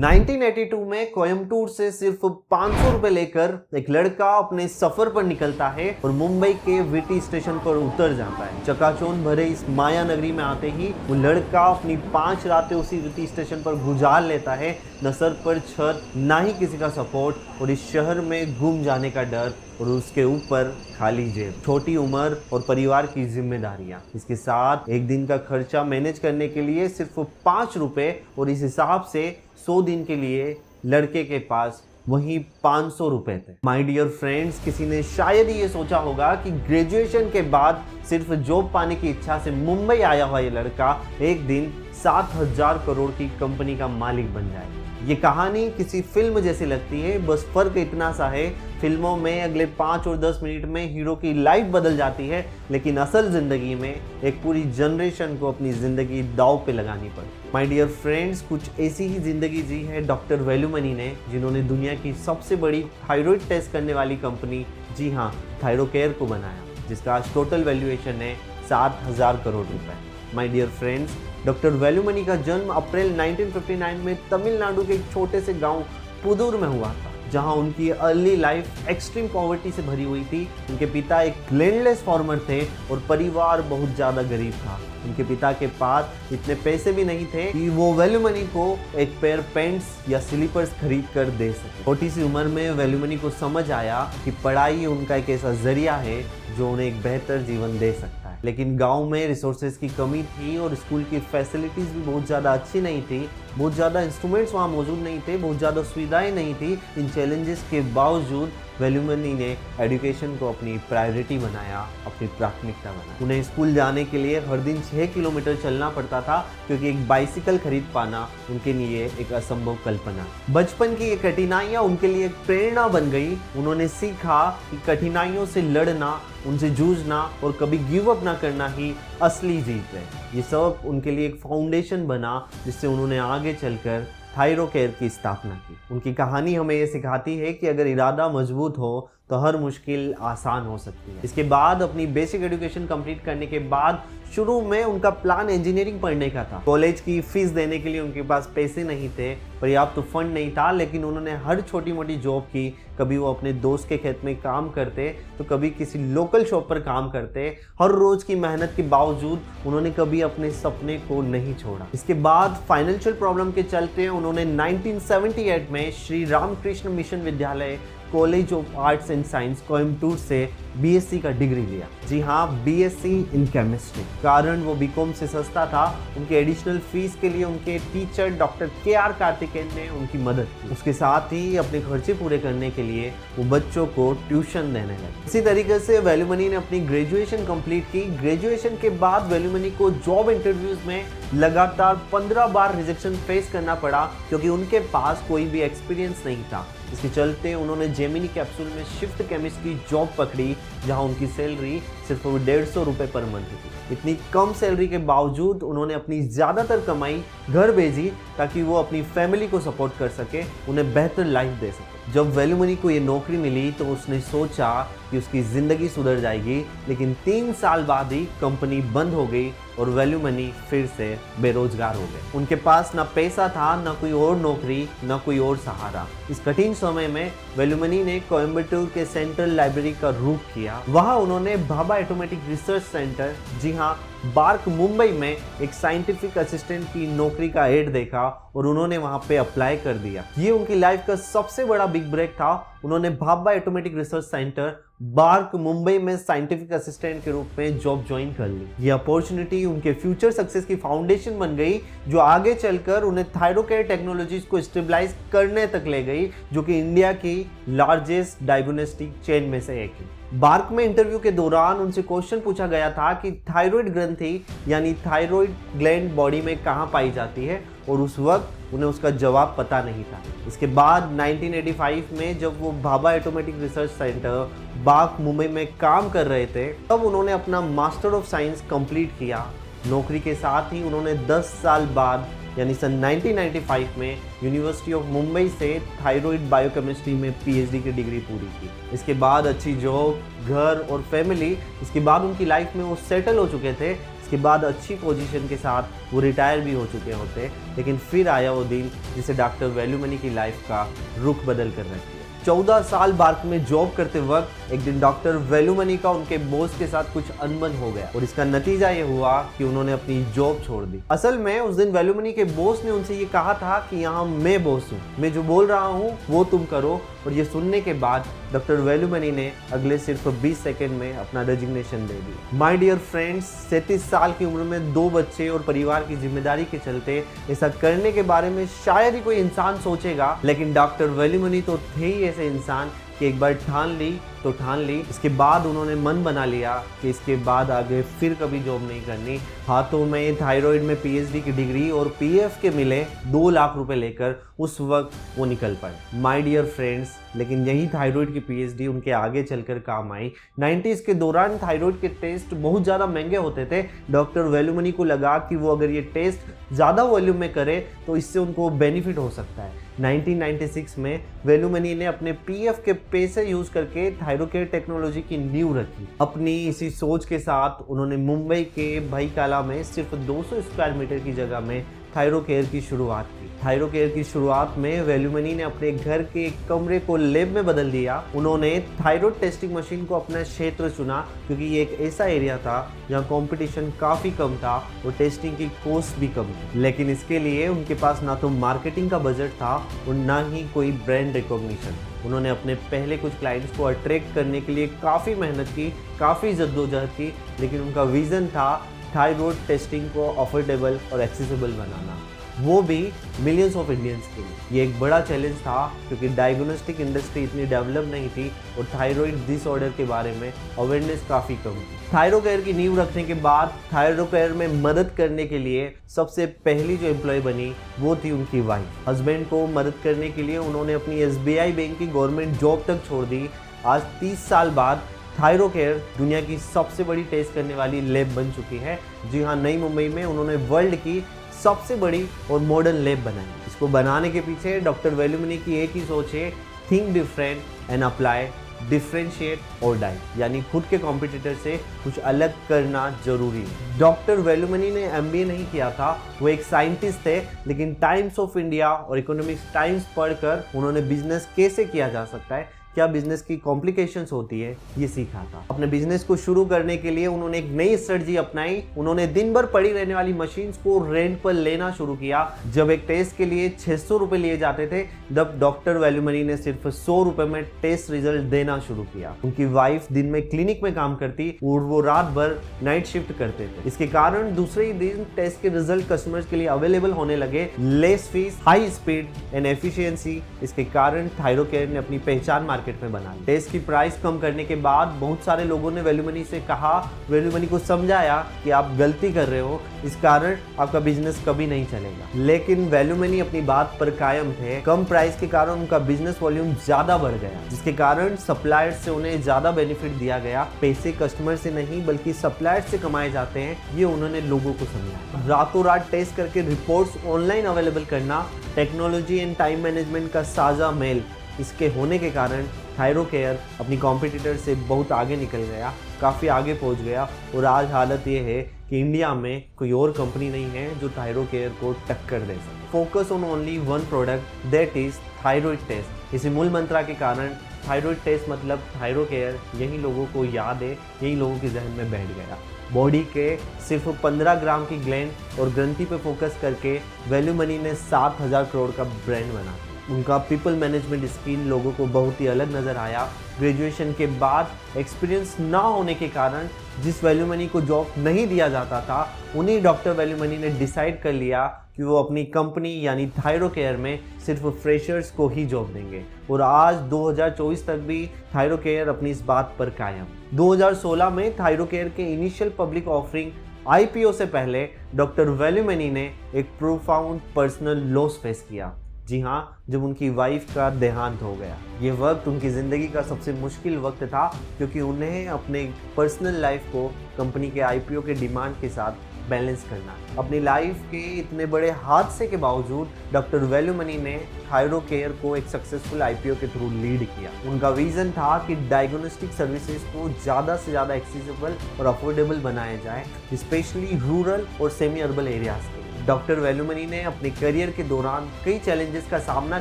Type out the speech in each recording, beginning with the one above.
1982 में कोयम्बटूर से सिर्फ 500 रुपए लेकर एक लड़का अपने सफर पर निकलता है और मुंबई के वीटी स्टेशन पर उतर जाता है। चकाचौंध भरे इस माया नगरी में आते ही वो लड़का अपनी 5 रातें उसी वीटी स्टेशन पर गुजार लेता है। न सर पर छत, ना ही किसी का सपोर्ट और इस शहर में गुम जाने का डर और उसके ऊपर खाली जेब, छोटी उम्र और परिवार की जिम्मेदारियां। इसके साथ एक दिन का खर्चा मैनेज करने के लिए सिर्फ 5 रुपए और इस हिसाब से 100 दिन के लिए लड़के के पास वही 500 रुपए थे। माय डियर फ्रेंड्स, किसी ने शायद ही ये सोचा होगा कि ग्रेजुएशन के बाद सिर्फ जॉब पाने की इच्छा से मुंबई आया हुआ ये लड़का एक दिन 7,000 करोड़ की कंपनी का मालिक बन जाएगा। ये कहानी किसी फिल्म जैसी लगती है, बस फर्क इतना सा है, फिल्मों में अगले 5 और 10 मिनट में हीरो की लाइफ बदल जाती है, लेकिन असल जिंदगी में एक पूरी जनरेशन को अपनी जिंदगी दांव पे लगानी पड़ती। माय डियर फ्रेंड्स, कुछ ऐसी ही जिंदगी जी है डॉक्टर वेलुमनी ने, जिन्होंने दुनिया की सबसे बड़ी थायराइड टेस्ट करने वाली कंपनी, जी हाँ, थायरोकेयर को बनाया, जिसका आज टोटल वैल्यूएशन है 7,000 करोड़ रुपए। My dear friends, doctor Velumani का जन्म अप्रैल 1959 में तमिलनाडु के एक छोटे से गांव पुदूर में हुआ था, जहां उनकी अर्ली लाइफ एक्सट्रीम पॉवर्टी से भरी हुई थी। उनके पिता एक लैंडलेस फार्मर थे और परिवार बहुत ज़्यादा गरीब था। उनके पिता के पास इतने पैसे भी नहीं थे कि वो वेलुमनी को एक पेयर पैंट्स या स्लीपर्स खरीद कर दे सके। छोटी सी उम्र में वेलुमनी को समझ आया कि पढ़ाई उनका एक ऐसा जरिया है जो उन्हें एक बेहतर जीवन दे सकता है। लेकिन गांव में रिसोर्सेज की कमी थी और स्कूल की फैसिलिटीज़ भी बहुत ज़्यादा अच्छी नहीं थी, बहुत ज़्यादा इंस्ट्रूमेंट्स वहाँ मौजूद नहीं थे, बहुत ज़्यादा सुविधाएं नहीं थी। इन चैलेंजेस के बावजूद वेलुमनी ने एजुकेशन को अपनी प्रायोरिटी बनाया, अपनी प्राथमिकता बनाया। उन्हें स्कूल जाने के लिए हर दिन 6 किलोमीटर चलना पड़ता था, क्योंकि एक बाइसिकल खरीद पाना उनके लिए एक असंभव कल्पना। बचपन की ये कठिनाइयाँ उनके लिए एक प्रेरणा बन गई। उन्होंने सीखा कि कठिनाइयों से लड़ना, उनसे जूझना और कभी गिव अप ना करना ही असली जीत है। ये सब उनके लिए एक फाउंडेशन बना, जिससे उन्होंने आगे चलकर थायरोकेयर की स्थापना की। उनकी कहानी हमें ये सिखाती है कि अगर इरादा मजबूत हो तो हर मुश्किल आसान हो सकती है। इसके बाद अपनी बेसिक एजुकेशन कंप्लीट करने के बाद शुरू में उनका प्लान इंजीनियरिंग पढ़ने का था। कॉलेज की फीस देने के लिए उनके पास पैसे नहीं थे, पर्याप्त तो फंड नहीं था, लेकिन उन्होंने हर छोटी मोटी जॉब की। कभी वो अपने दोस्त के खेत में काम करते तो कभी किसी लोकल शॉप पर काम करते। हर रोज की मेहनत के बावजूद उन्होंने कभी अपने सपने को नहीं छोड़ा। इसके बाद फाइनेंशियल प्रॉब्लम के चलते उन्होंने 1978 में श्री रामकृष्ण मिशन विद्यालय college of arts and science Coimbatore से बीएससी का डिग्री लिया। जी हाँ, बीएससी इन केमिस्ट्री। कारण वो बीकॉम से सस्ता था। उनके एडिशनल फीस के लिए उनके टीचर डॉक्टर KR कार्तिकेयन ने उनकी मदद की। उसके साथ ही अपने खर्चे पूरे करने के लिए वो बच्चों को ट्यूशन देने लगे। इसी तरीके से वेलुमनी ने अपनी ग्रेजुएशन कंप्लीट की। ग्रेजुएशन के बाद वेलुमनी को जॉब इंटरव्यूज में लगातार 15 बार रिजेक्शन फेस करना पड़ा, क्योंकि उनके पास कोई भी एक्सपीरियंस नहीं था। इसके चलते उन्होंने जेमिनी कैप्सूल में शिफ्ट केमिस्ट की जॉब पकड़ी, जहां उनकी सैलरी सिर्फ 150 रुपये पर मंथ थी। इतनी कम सैलरी के बावजूद उन्होंने अपनी ज़्यादातर कमाई घर भेजी, ताकि वो अपनी फैमिली को सपोर्ट कर सके, उन्हें बेहतर लाइफ दे सके। जब वेलुमनी को ये नौकरी मिली तो उसने सोचा कि उसकी ज़िंदगी सुधर जाएगी, लेकिन 3 साल बाद ही कंपनी बंद हो गई और वेलुमनी फिर से बेरोजगार हो गए। उनके पास ना पैसा था, ना कोई और नौकरी, ना कोई और सहारा। इस कठिन समय में वेलुमनी ने कोयम्बटूर के सेंट्रल लाइब्रेरी का रुख किया। वहाँ उन्होंने भाभा ऑटोमेटिक रिसर्च सेंटर, जी हाँ, बार्क मुंबई में एक साइंटिफिक असिस्टेंट की नौकरी का एड देखा और उन्होंने वहां पे अप्लाई कर दिया। ये उनकी लाइफ का सबसे बड़ा बिग ब्रेक था। उन्होंने Bhabha automatic research centre bark Mumbai में साइंटिफिक असिस्टेंट के रूप में जॉब ज्वाइन कर ली। ये अपॉर्चुनिटी उनके फ्यूचर सक्सेस की फाउंडेशन बन गई, जो आगे चलकर उन्हें थायरोकेयर टेक्नोलॉजीज को स्टेबलाइज करने तक ले गई, जो कि इंडिया की लार्जेस्ट डायग्नोस्टिक चेन में से एक है। बार्क में इंटरव्यू के दौरान उनसे क्वेश्चन पूछा गया था कि थायराइड ग्रंथि यानी थायराइड ग्लैंड बॉडी में कहाँ पाई जाती है, और उस वक्त उन्हें उसका जवाब पता नहीं था। इसके बाद 1985 में जब वो Bhabha automatic research centre bark Mumbai में काम कर रहे थे, तब उन्होंने अपना मास्टर ऑफ साइंस कंप्लीट किया। नौकरी के साथ ही उन्होंने 10 साल बाद यानी सन 1995 में यूनिवर्सिटी ऑफ मुंबई से थायराइड बायोकेमिस्ट्री में PhD की डिग्री पूरी की। इसके बाद अच्छी जॉब, घर और फैमिली, इसके बाद उनकी लाइफ में वो सेटल हो चुके थे। इसके बाद अच्छी पोजीशन के साथ वो रिटायर भी हो चुके होते, लेकिन फिर आया वो दिन जिसे डॉक्टर वेलुमनी की लाइफ का रुख बदल कर रख दिया। 14 साल बार्क में जॉब करते वक्त एक दिन डॉक्टर वेलुमनी का उनके बॉस के साथ कुछ अनबन हो गया और इसका नतीजा ये हुआ कि उन्होंने अपनी जॉब छोड़ दी। असल में उस दिन वेलुमनी के बॉस ने उनसे ये कहा था कि यहाँ मैं बॉस हूँ, मैं जो बोल रहा हूँ वो तुम करो, और ये सुनने के बाद डॉक्टर वेलुमनी ने अगले सिर्फ 20 सेकंड में अपना रेजिग्नेशन दे दी। माय डियर फ्रेंड्स, 37 साल की उम्र में 2 बच्चे और परिवार की जिम्मेदारी के चलते ऐसा करने के बारे में शायद ही कोई इंसान सोचेगा, लेकिन डॉक्टर वेलुमनी तो थे ही ऐसे इंसान कि एक बार ठान ली तो ठान ली। इसके बाद उन्होंने मन बना लिया कि इसके बाद आगे फिर कभी जॉब नहीं करनी। हाथों में थायराइड में पीएचडी की डिग्री और पीएफ के मिले 2 लाख रुपए लेकर उस वक्त वो निकल पाए। माय डियर फ्रेंड्स, लेकिन यही थायराइड की पीएचडी उनके आगे चलकर काम आई। 90s के दौरान थायराइड के टेस्ट बहुत ज़्यादा महंगे होते थे। डॉक्टर वेलुमनी को लगा कि वो अगर ये टेस्ट ज़्यादा वॉल्यूम में करे तो इससे उनको बेनिफिट हो सकता है। 1996 में वेलुमनी ने अपने पीएफ के पैसे यूज करके थायरोकेयर टेक्नोलॉजी की नींव रखी। अपनी इसी सोच के साथ उन्होंने मुंबई के भाईकाला में सिर्फ 200 स्क्वायर मीटर की जगह में थायरोकेयर की शुरुआत की। थायरोकेयर की शुरुआत में वेलुमनी ने अपने घर के एक कमरे को लैब में बदल दिया। उन्होंने थायराइड टेस्टिंग मशीन को अपना क्षेत्र चुना क्योंकि ये एक ऐसा एरिया था जहाँ कंपटीशन काफ़ी कम था और टेस्टिंग की कॉस्ट भी कम थी। लेकिन इसके लिए उनके पास ना तो मार्केटिंग का बजट था और ना ही कोई ब्रांड रिकॉग्निशन। उन्होंने अपने पहले कुछ क्लाइंट्स को अट्रैक्ट करने के लिए काफ़ी मेहनत की, काफ़ी जद्दोजहद की, लेकिन उनका विज़न था थायराइड टेस्टिंग को अफोर्डेबल और एक्सेसिबल बनाना, वो भी मिलियंस ऑफ इंडियंस के लिए। ये एक बड़ा चैलेंज था क्योंकि डायग्नोस्टिक इंडस्ट्री इतनी डेवलप नहीं थी और थायराइड डिसऑर्डर के बारे में अवेयरनेस काफ़ी कम थी। थायरोकेयर की नींव रखने के बाद थायरोकेयर में मदद करने के लिए सबसे पहली जो एम्प्लॉय बनी वो थी उनकी वाइफ। हस्बैंड को मदद करने के लिए उन्होंने अपनी एसबीआई बैंक की गवर्नमेंट जॉब तक छोड़ दी। आज 30 साल बाद थायरोकेयर दुनिया की सबसे बड़ी टेस्ट करने वाली लैब बन चुकी है। जी हाँ, नई मुंबई में उन्होंने वर्ल्ड की सबसे बड़ी और मॉडर्न लैब बनाई। इसको बनाने के पीछे डॉक्टर वेलुमनी की एक ही सोच है, think different and apply, differentiate और डाई, यानी खुद के कॉम्पिटिटर से कुछ अलग करना जरूरी है। डॉक्टर वेलुमनी ने एमबीए नहीं किया था, वो एक साइंटिस्ट थे, लेकिन टाइम्स ऑफ इंडिया और इकोनॉमिक्स टाइम्स पढ़कर उन्होंने बिजनेस कैसे किया जा सकता है, क्या बिजनेस की कॉम्प्लिकेशंस होती है, ये सीखा था। अपने बिजनेस को शुरू करने के लिए उन्होंने एक नई स्ट्रेटजी अपनाई। उन्होंने दिन भर पड़ी रहने वाली मशीन्स को रेंट पर लेना शुरू किया। जब एक टेस्ट के लिए 600 रुपए लिए जाते थे, तब डॉक्टर वेलुमनी ने सिर्फ 100 रुपए में टेस्ट रिजल्ट देना शुरू किया। उनकी वाइफ दिन में क्लिनिक में काम करती और वो रात भर नाइट शिफ्ट करते थे। इसके कारण दूसरे ही दिन टेस्ट के रिजल्ट कस्टमर्स के लिए अवेलेबल होने लगे। Less fees, high speed and efficiency, इसके कारण थायरोकेयर ने अपनी पहचान मार्केट में बना ली। टेस्ट की प्राइस कम करने के बाद बहुत सारे लोगों ने वेलुमनी से कहा, वेलुमनी को समझाया कि आप गलती कर रहे हो, इस कारण आपका बिजनेस कभी नहीं चलेगा। लेकिन वेलुमनी अपनी बात पर कायम थे। कम प्राइस के कारण उनका बिजनेस वॉल्यूम ज्यादा बढ़ गया, जिसके कारण सप्लायर से उन्हें ज्यादा बेनिफिट दिया गया। पैसे कस्टमर से नहीं बल्कि सप्लायर से कमाए जाते हैं, ये उन्होंने लोगों को समझाया। रातों रात टेस्ट करके रिपोर्ट्स ऑनलाइन अवेलेबल करना, टेक्नोलॉजी एंड टाइम मैनेजमेंट का साझा मेल, इसके होने के कारण थायरोकेयर अपनी कॉम्पिटिटर से बहुत आगे निकल गया, काफ़ी आगे पहुंच गया। और आज हालत ये है कि इंडिया में कोई और कंपनी नहीं है जो थायरोकेयर को टक्कर दे सके। Focus on only one product, that is thyroid test. इसी मूल मंत्रा के कारण थायराइड टेस्ट मतलब थायरोकेयर यही लोगों को याद है, यही लोगों के जहन में बैठ गया। बॉडी के सिर्फ 15 ग्राम की ग्लैंड और ग्रंथि पे फोकस करके वेलुमनी ने 7000 करोड़ का ब्रांड बना। उनका पीपल मैनेजमेंट स्किल लोगों को बहुत ही अलग नज़र आया। ग्रेजुएशन के बाद एक्सपीरियंस ना होने के कारण जिस वेलुमनी को जॉब नहीं दिया जाता था, उन्हीं डॉक्टर वेलुमनी ने डिसाइड कर लिया कि वो अपनी कंपनी यानी थायरोकेयर में सिर्फ फ्रेशर्स को ही जॉब देंगे। और आज 2024 तक भी थायरोकेयर अपनी इस बात पर कायम। 2016 में थायरोकेयर के इनिशियल पब्लिक ऑफरिंग IPO से पहले डॉक्टर वेलुमनी ने एक प्रोफाउंड पर्सनल लॉस फेस किया। जी हाँ, जब उनकी वाइफ का देहांत हो गया। ये वक्त उनकी ज़िंदगी का सबसे मुश्किल वक्त था क्योंकि उन्हें अपने पर्सनल लाइफ को कंपनी के IPO के डिमांड के साथ बैलेंस करना है। अपनी लाइफ के इतने बड़े हादसे के बावजूद डॉक्टर वेलुमनी ने थायरोकेयर को एक सक्सेसफुल आईपीओ के थ्रू लीड किया। उनका विजन था कि डायग्नोस्टिक सर्विसेज को ज़्यादा से ज़्यादा एक्सेसिबल और अफोर्डेबल बनाया जाए, स्पेशली रूरल और सेमी अर्बन एरियाज के। डॉक्टर वेलुमनी ने अपने करियर के दौरान कई चैलेंजेस का सामना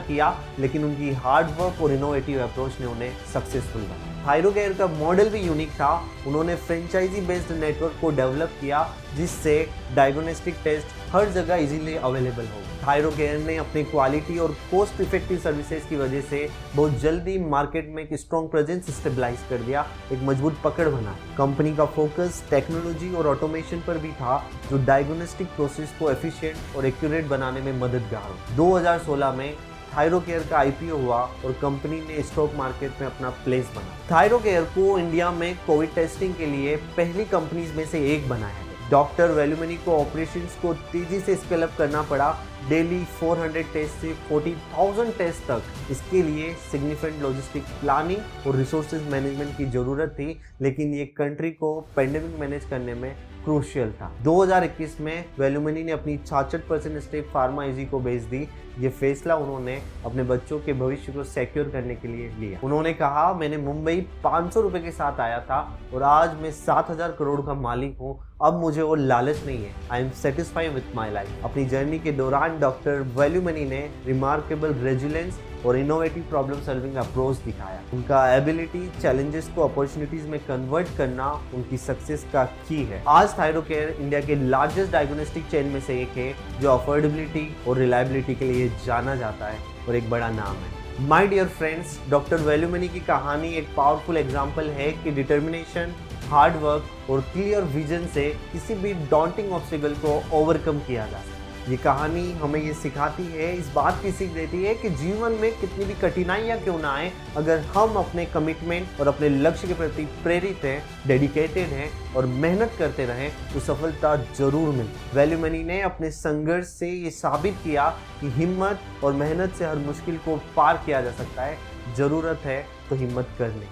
किया, लेकिन उनकी हार्ड वर्क और इनोवेटिव अप्रोच ने उन्हें सक्सेसफुल बनाया। थायरोकेयर का मॉडल भी यूनिक था। उन्होंने फ्रेंचाइजी बेस्ड नेटवर्क को डेवलप किया, जिससे डायग्नोस्टिक टेस्ट हर जगह इजीली अवेलेबल हो। थायरोकेयर ने अपनी क्वालिटी और कॉस्ट इफेक्टिव सर्विसेज की वजह से बहुत जल्दी मार्केट में एक स्ट्रॉन्ग प्रेजेंस स्टेबलाइज कर दिया, एक मजबूत पकड़ बना। कंपनी का फोकस टेक्नोलॉजी और ऑटोमेशन पर भी था, जो डायग्नोस्टिक प्रोसेस को एफिशिएंट और एक्यूरेट बनाने में मददगार हो। 2016 में थायरोकेयर का आईपीओ हुआ और कंपनी ने स्टॉक मार्केट में अपना प्लेस बना। थायरोकेयर को इंडिया में कोविड टेस्टिंग के लिए पहली कंपनीज में से एक बनाया गया। डॉक्टर वेलुमनी को ऑपरेशंस को तेजी से स्केल अप करना पड़ा, डेली 400 टेस्ट से 40,000 टेस्ट तक। इसके लिए सिग्निफिकेंट लॉजिस्टिक प्लानिंग और रिसोर्सेज मैनेजमेंट की ज़रूरत थी, लेकिन ये कंट्री को पेंडेमिक मैनेज करने में क्रूशियल था। 2021 में वेलुमनी ने अपनी 66% स्टेक फार्मा एजी को बेच दी। ये फैसला उन्होंने अपने बच्चों के भविष्य को सिक्योर करने के लिए लिया। उन्होंने कहा, मैंने मुंबई 500 रुपए के साथ आया था और आज मैं 7,000 करोड़ का मालिक हूँ। अब मुझे और लालच नहीं है। I am satisfied with my life. अपनी जर्नी के दौरान डॉक्टर वेलुमनी ने रिमार्केबल रेजिलेंस और इनोवेटिव प्रॉब्लम सॉल्विंग अप्रोच दिखाया। उनका एबिलिटी चैलेंजेस को अपॉर्चुनिटीज में कन्वर्ट करना उनकी सक्सेस का की है। आज थायरोकेयर इंडिया के लार्जेस्ट डायग्नोस्टिक चेन में से एक है, जो अफोर्डेबिलिटी और रिलायबिलिटी के लिए जाना जाता है और एक बड़ा नाम है। My dear friends, doctor Velumani की कहानी एक पावरफुल एग्जाम्पल है कि डिटर्मिनेशन, हार्ड वर्क और क्लियर विजन से किसी भी डॉन्टिंग ऑब्स्टिकल को ओवरकम किया जा सकता है। ये कहानी हमें ये सिखाती है, इस बात की सीख देती है कि जीवन में कितनी भी कठिनाइयाँ क्यों ना आए, अगर हम अपने कमिटमेंट और अपने लक्ष्य के प्रति प्रेरित हैं, डेडिकेटेड हैं और मेहनत करते रहें, तो सफलता जरूर मिलती। वेलुमनी ने अपने संघर्ष से ये साबित किया कि हिम्मत और मेहनत से हर मुश्किल को पार किया जा सकता है। ज़रूरत है तो हिम्मत कर लें।